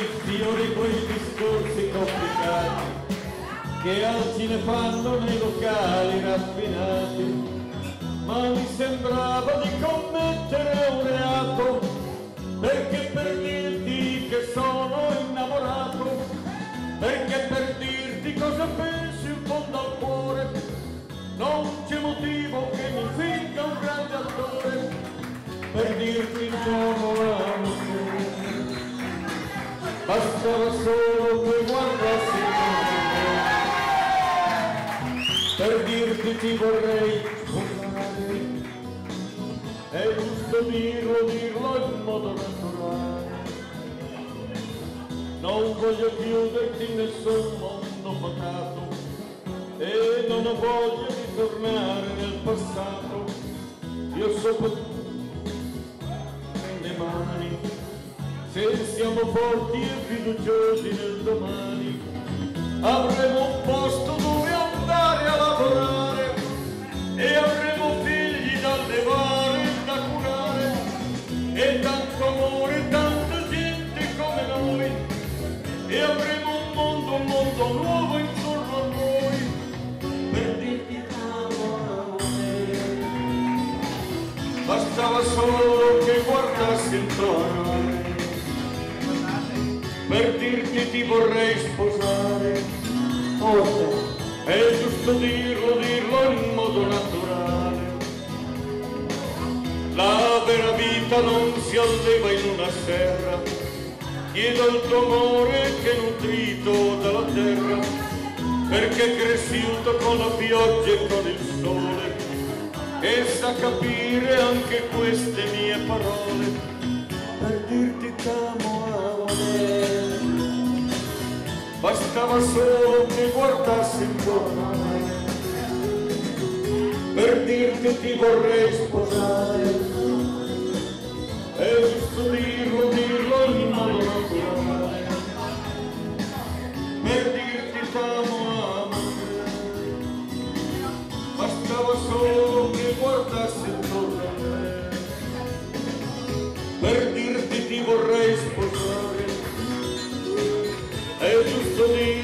rischio di quei discorsi complicati che oggi ne fanno nei locali raffinati, ma mi sembrava di commettere un reato, perché per dirti che sono innamorato, perché per dirti cosa penso in fondo al cuore, non c'è motivo che mi finga un grande attore, per dirti sono amore. Bastava solo che guardassi per dirti ti vorrei sposare. È giusto dirlo in modo naturale. Non voglio chiuderti in nessun mondo fatato e non ho voglia di tornare nel passato. Io so le mani, se siamo forti e fiduciosi nel domani, avremo un posto dove andare a lavorare e avremo figli da allevare e da curare e tanto amore, tanta gente come noi, e avremo un mondo nuovo intorno a noi, per dirti amore. Bastava solo che guardassi intorno per dirti ti vorrei sposare. È giusto dirlo in modo naturale. La vera vita non si alleva in una serra, chiedo il tuo amore che è nutrito dalla terra, perché è cresciuto con la pioggia e con il sole, e sa capire anche queste mie parole, per dirti t'amo amore. Bastava solo che guardassi intorno a me per dirti ti vorrei sposare. È giusto dirlo in modo naturale, per dirti t'amo amore. Bastava solo che guardassi intorno a me per dirti ti vorrei sposare. È giusto dire